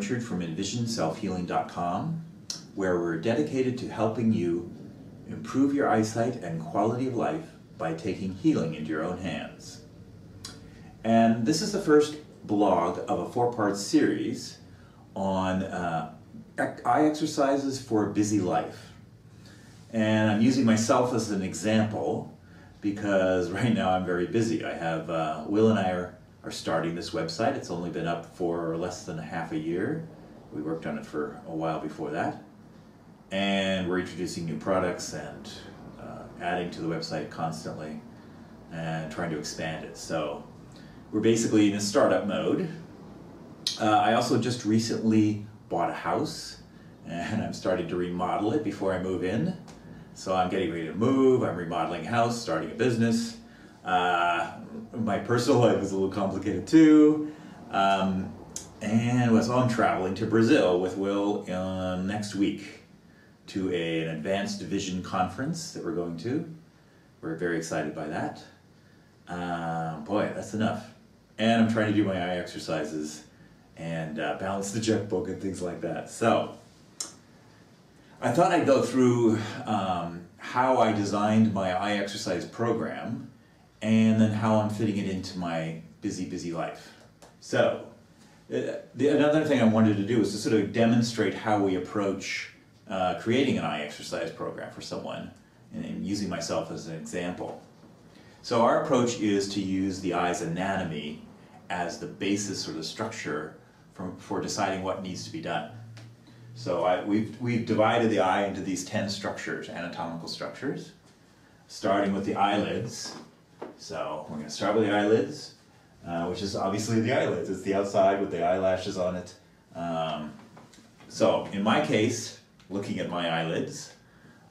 Richard from EnvisionSelfHealing.com, where we're dedicated to helping you improve your eyesight and quality of life by taking healing into your own hands. And this is the first blog of a 4-part series on eye exercises for a busy life. And I'm using myself as an example because right now I'm very busy. I have, Will and I are starting this website. It's only been up for less than half a year. We worked on it for a while before that. And we're introducing new products and adding to the website constantly and trying to expand it. So we're basically in a startup mode. I also just recently bought a house and I'm starting to remodel it before I move in. So I'm getting ready to move, I'm remodeling a house, starting a business. My personal life is a little complicated too. And so I'm traveling to Brazil with Will next week to an advanced vision conference that we're going to. We're very excited by that. Boy, that's enough. And I'm trying to do my eye exercises and balance the checkbook and things like that. So I thought I'd go through how I designed my eye exercise program and then how I'm fitting it into my busy life. So another thing I wanted to do is to sort of demonstrate how we approach creating an eye exercise program for someone and using myself as an example. So our approach is to use the eye's anatomy as the basis or the structure for deciding what needs to be done. So we've divided the eye into these 10 structures, anatomical structures, starting with the eyelids. So we're going to start with the eyelids, which is obviously the eyelids. It's the outside with the eyelashes on it. So in my case, looking at my eyelids,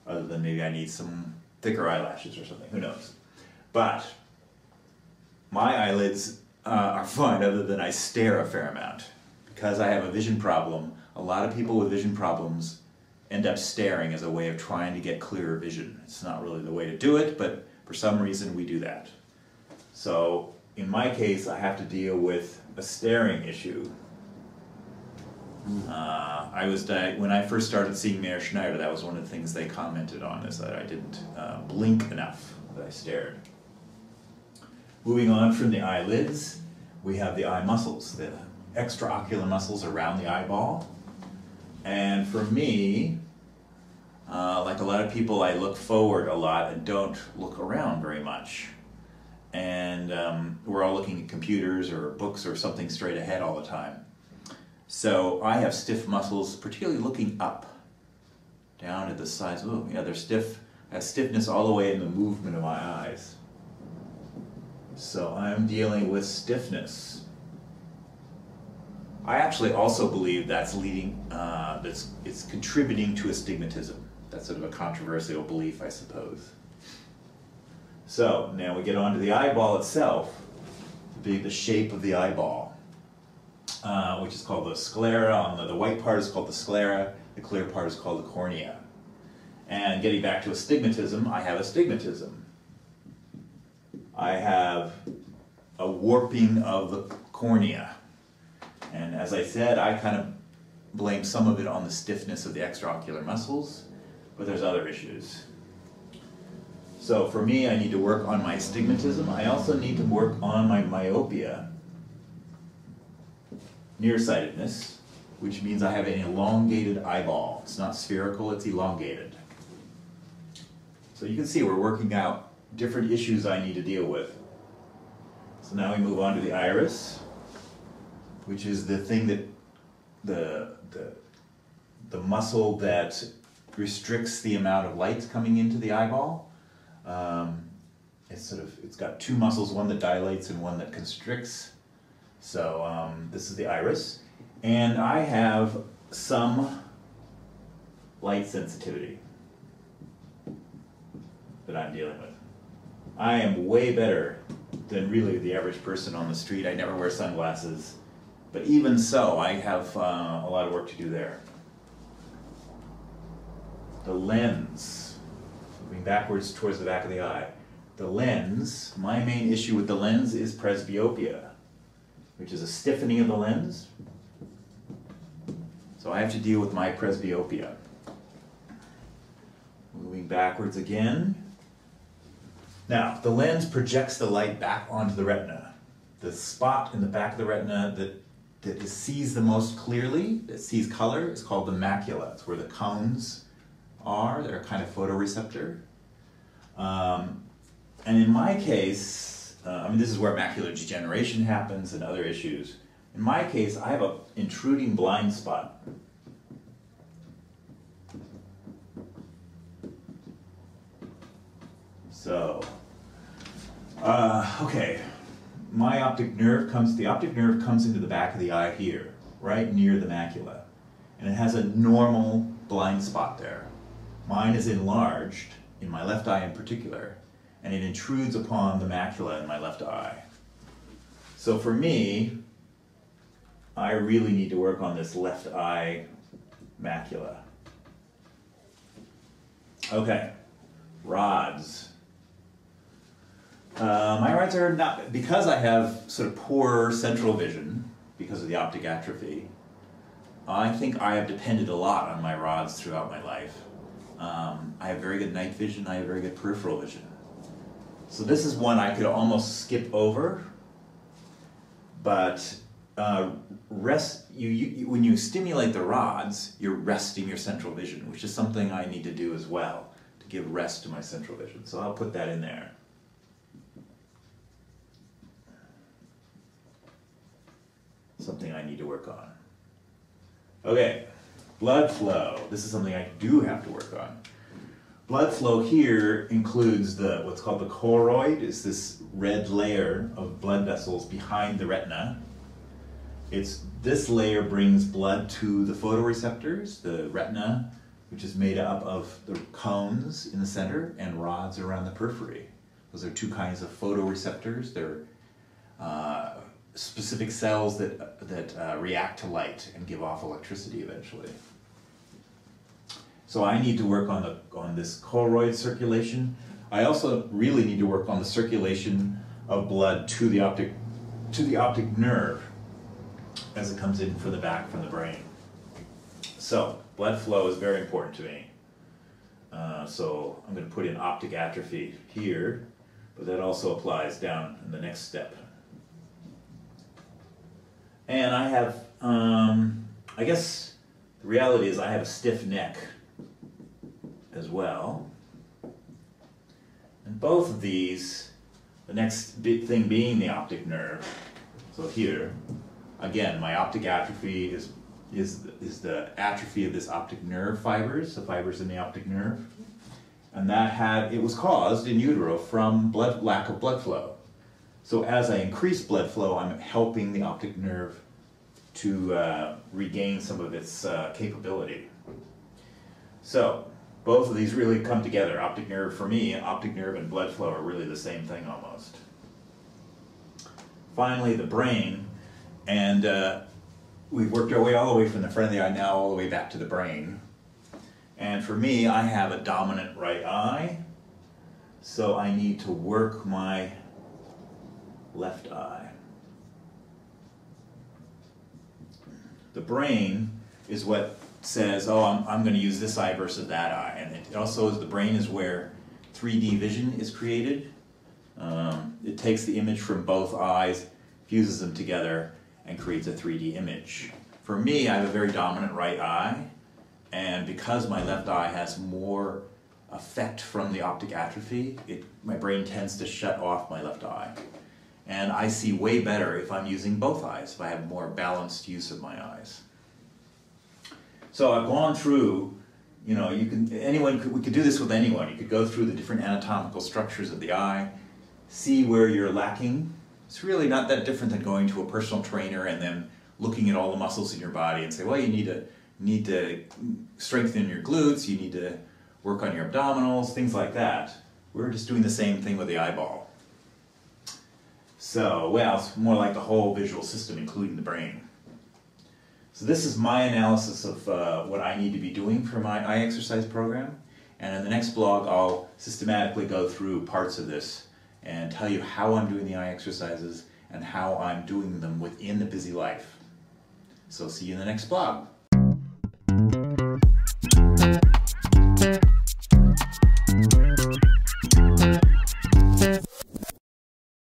other than maybe I need some thicker eyelashes or something, who knows. But my eyelids are fine other than I stare a fair amount. Because I have a vision problem, a lot of people with vision problems end up staring as a way of trying to get clearer vision. It's not really the way to do it, but for some reason we do that. So in my case, I have to deal with a staring issue. When I first started seeing Mayer Schneider, that was one of the things they commented on, is that I didn't blink enough, that I stared. Moving on from the eyelids, we have the eye muscles, the extraocular muscles around the eyeball. And for me, like a lot of people, I look forward a lot and don't look around very much. And we're all looking at computers or books or something straight ahead all the time. So I have stiff muscles, particularly looking up, down at the sides. Ooh, yeah, they're stiff. I have stiffness all the way in the movement of my eyes. So I'm dealing with stiffness. I actually also believe that's it's contributing to astigmatism. That's sort of a controversial belief, I suppose. So now we get on to the eyeball itself, the shape of the eyeball, which is called the sclera. The white part is called the sclera, the clear part is called the cornea. And getting back to astigmatism, I have astigmatism. I have a warping of the cornea. And as I said, I kind of blame some of it on the stiffness of the extraocular muscles, but there's other issues. So for me, I need to work on my astigmatism. I also need to work on my myopia, nearsightedness, which means I have an elongated eyeball. It's not spherical, it's elongated. So you can see we're working out different issues I need to deal with. So now we move on to the iris, which is the thing that the muscle that restricts the amount of light coming into the eyeball. It's got two muscles, one that dilates and one that constricts. So this is the iris, and I have some light sensitivity that I'm dealing with. I am way better than really the average person on the street. I never wear sunglasses. But even so, I have a lot of work to do there. The lens, moving backwards towards the back of the eye. The lens, my main issue with the lens is presbyopia, which is a stiffening of the lens. So I have to deal with my presbyopia. Moving backwards again. Now, the lens projects the light back onto the retina. The spot in the back of the retina that sees the most clearly, that sees color, is called the macula. It's where the cones are. They're a kind of photoreceptor. And in my case, this is where macular degeneration happens and other issues. In my case, I have an intruding blind spot. So, okay, the optic nerve comes into the back of the eye here, right near the macula. And it has a normal blind spot there. Mine is enlarged, in my left eye in particular, and it intrudes upon the macula in my left eye. So for me, I really need to work on this left eye macula. Okay, rods. My rods are not, because I have sort of poor central vision because of the optic atrophy, I think I have depended a lot on my rods throughout my life. I have very good night vision, I have very good peripheral vision. So this is one I could almost skip over, but when you stimulate the rods, you're resting your central vision, which is something I need to do as well, to give rest to my central vision. So I'll put that in there. Something I need to work on. Okay, blood flow. This is something I do have to work on. Blood flow here includes what's called the choroid. It's this red layer of blood vessels behind the retina. This layer brings blood to the photoreceptors, the retina, which is made up of the cones in the center and rods around the periphery. Those are two kinds of photoreceptors. They're specific cells that react to light and give off electricity eventually. So I need to work on this choroid circulation. I also really need to work on the circulation of blood to the optic nerve as it comes in from the back from the brain. So blood flow is very important to me. So I'm going to put in optic atrophy here, but that also applies down in the next step. And I have, I guess the reality is I have a stiff neck as well. And both of these, the next big thing being the optic nerve. So here, again, my optic atrophy is the atrophy of this optic nerve fibers, the fibers in the optic nerve. And it was caused in utero from lack of blood flow. So as I increase blood flow, I'm helping the optic nerve to regain some of its capability. So both of these really come together. Optic nerve, for me, optic nerve and blood flow are really the same thing almost. Finally, the brain, and we've worked our way all the way from the front of the eye now all the way back to the brain. And for me, I have a dominant right eye, so I need to work my left eye. The brain is what says, oh, I'm going to use this eye versus that eye. And it also is, the brain is where 3D vision is created. It takes the image from both eyes, fuses them together, and creates a 3D image. For me, I have a very dominant right eye, and because my left eye has more effect from the optic atrophy, my brain tends to shut off my left eye. And I see way better if I'm using both eyes, if I have more balanced use of my eyes. So I've gone through, we could do this with anyone. You could go through the different anatomical structures of the eye, see where you're lacking. It's really not that different than going to a personal trainer and then looking at all the muscles in your body and say, well, you need to strengthen your glutes, you need to work on your abdominals, things like that. We're just doing the same thing with the eyeball. So, well, it's more like the whole visual system, including the brain. So this is my analysis of what I need to be doing for my eye exercise program. And in the next blog, I'll systematically go through parts of this and tell you how I'm doing the eye exercises and how I'm doing them within the busy life. So see you in the next blog.